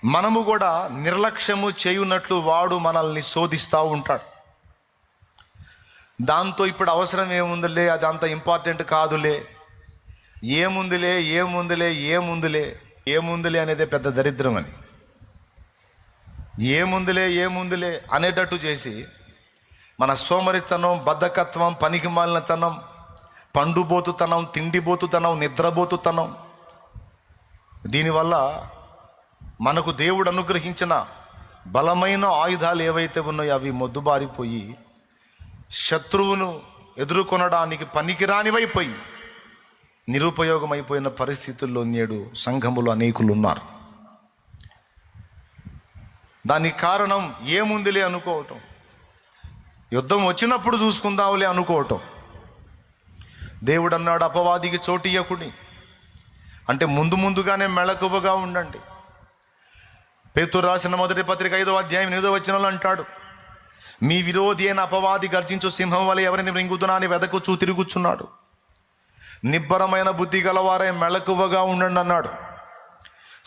మనము కూడా నిర్లక్ష్యము చేయున్నట్లు వాడు మనల్ని శోధిస్తూ ఉంటాడు. దాంతో ఇప్పుడు అవసరం ఏముందిలే, అది అంత ఇంపార్టెంట్ కాదులే, ఏముందిలే ఏముందిలే ఏముందిలే ఏముందిలే అనేదే పెద్ద దరిద్రం అని, ఏముందిలే ఏముందిలే అనేటట్టు చేసి మన సోమరితనం, బద్ధకత్వం, పనికిమాలినతనం, పండుబోతుతనం, తిండిబోతుతనం, నిద్రబోతుతనం, దీనివల్ల మనకు దేవుడు అనుగ్రహించిన బలమైన ఆయుధాలు ఏవైతే ఉన్నాయో అవి మొద్దుబారిపోయి శత్రువును ఎదుర్కొనడానికి పనికిరానివైపోయి నిరుపయోగమైపోయిన పరిస్థితుల్లో నేడు సంఘములు అనేకులు ఉన్నారు. దానికి కారణం ఏముందిలే అనుకోవటం, యుద్ధం వచ్చినప్పుడు చూసుకుందాంలే అనుకోవటం. దేవుడు అన్నాడు, అపవాదికి చోటియ్యకుడి అంటే ముందుగానే మెళకువగా ఉండండి. పేతురు రాసిన మొదటి పత్రిక 5వ అధ్యాయం 8వ వచనంలో అంటాడు, మీ విరోధి అయిన అపవాది గర్జించు సింహం వలె ఎవరిని మృంగుదునా అని వెదకుచూ తిరుగుచున్నాడు. నిబ్బరమైన బుద్ధి గలవారై మెళకువగా ఉండండి అన్నాడు.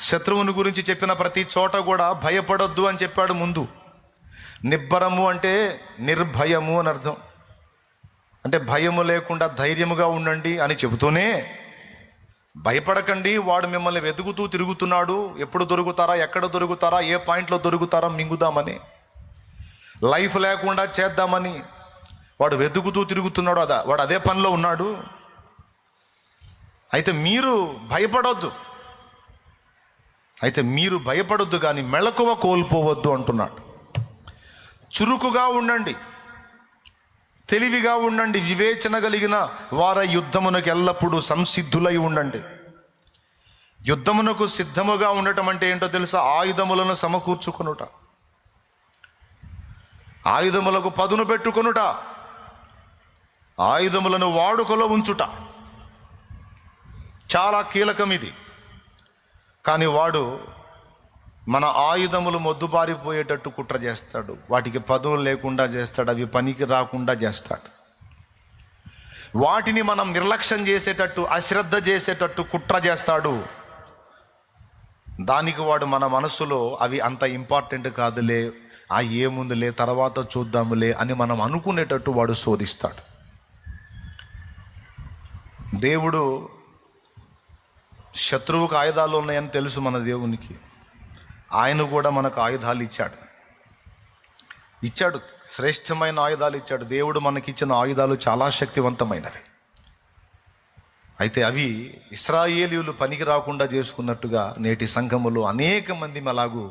శత్రువుని గురించి చెప్పిన ప్రతి చోట కూడా భయపడొద్దు అని చెప్పాడు. ముందు నిబ్బరము అంటే నిర్భయము అని అర్థం. అంటే భయము లేకుండా ధైర్యముగా ఉండండి అని చెబుతూనే భయపడకండి, వాడు మిమ్మల్ని వెతుకుతూ తిరుగుతున్నాడు, ఎప్పుడు దొరుకుతారా, ఎక్కడ దొరుకుతారా, ఏ పాయింట్లో దొరుకుతారా మింగుదామని, లైఫ్ లేకుండా చేద్దామని వాడు వెతుకుతూ తిరుగుతున్నాడు. వాడు అదే పనిలో ఉన్నాడు. అయితే మీరు భయపడొద్దు కానీ మెళకువ కోల్పోవద్దు అంటున్నాడు. చురుకుగా ఉండండి, తెలివిగా ఉండండి, వివేచన కలిగిన వార యుద్ధమునకు ఎల్లప్పుడూ సంసిద్ధులై ఉండండి. యుద్ధమునకు సిద్ధముగా ఉండటం అంటే ఏంటో తెలుసా? ఆయుధములను సమకూర్చుకొనుట, ఆయుధములకు పదును పెట్టుకొనుట, ఆయుధములను వాడుకలో ఉంచుట చాలా కీలకం ఇది. కానీ వాడు మన ఆయుధములు మొద్దుబారిపోయేటట్టు కుట్ర చేస్తాడు, వాటికి పదును లేకుండా చేస్తాడు, అవి పనికి రాకుండా చేస్తాడు. వాటిని మనం నిర్లక్ష్యం చేసేటట్టు, అశ్రద్ధ చేసేటట్టు కుట్ర చేస్తాడు. దానికి వాడు మన మనసులో అవి అంత ఇంపార్టెంట్ కాదులే, ఏముందిలే తర్వాత చూద్దాములే అని మనం అనుకునేటట్టు వాడు శోధిస్తాడు. దేవుడు శత్రువుకు ఆయుధాలు ఉన్నాయని తెలుసు మన దేవునికి. ఆయన కూడా మనకు ఆయుధాలు ఇచ్చాడు, శ్రేష్టమైన ఆయుధాలు ఇచ్చాడు. దేవుడు మనకిచ్చిన ఆయుధాలు చాలా శక్తివంతమైనవి. అయితే అవి ఇశ్రాయేలీయులు పనికి రాకుండా చేసుకున్నట్టుగా నేటి సంఘములో అనేక మంది అలాగూ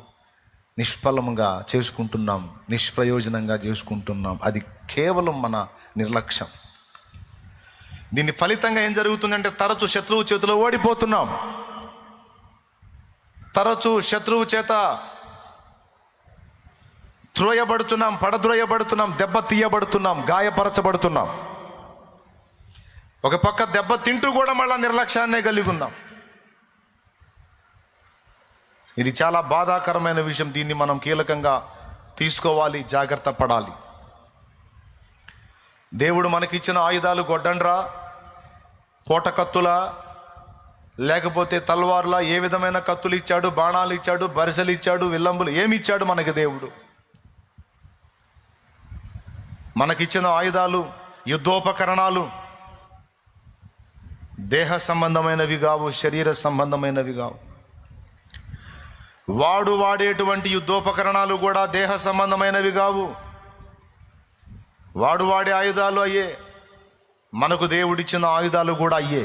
నిష్ఫలంగా చేసుకుంటున్నాం, నిష్ప్రయోజనంగా చేసుకుంటున్నాం. అది కేవలం మన నిర్లక్ష్యం. దీని ఫలితంగా ఏం జరుగుతుందంటే తరచు శత్రువు చేతిలో ఓడిపోతున్నాం, తరచు శత్రువు చేత త్రోయబడుతున్నాం, పడద్రోయబడుతున్నాం, దెబ్బ తీయబడుతున్నాం, గాయపరచబడుతున్నాం. ఒక పక్క దెబ్బ తింటూ కూడా మళ్ళా నిర్లక్ష్యాన్నే కలిగి ఉన్నాం. ఇది చాలా బాధాకరమైన విషయం. దీన్ని మనం కీలకంగా తీసుకోవాలి, జాగ్రత్త పడాలి. దేవుడు మనకిచ్చిన ఆయుధాలు గొడ్డండ్రా, పోట కత్తులా, లేకపోతే తల్వార్లా, ఏ విధమైన కత్తులు ఇచ్చాడు, బాణాలు ఇచ్చాడు, బరిసెలు ఇచ్చాడు, విల్లంబులు ఏమి ఇచ్చాడు మనకి దేవుడు? మనకిచ్చిన ఆయుధాలు, యుద్ధోపకరణాలు దేహ సంబంధమైనవి కావు, శరీర సంబంధమైనవి కావు. వాడు వాడేటువంటి యుద్ధోపకరణాలు కూడా దేహ సంబంధమైనవి కావు. వాడు వాడే ఆయుధాలు అయ్యే, మనకు దేవుడిచ్చిన ఆయుధాలు కూడా అయ్యే.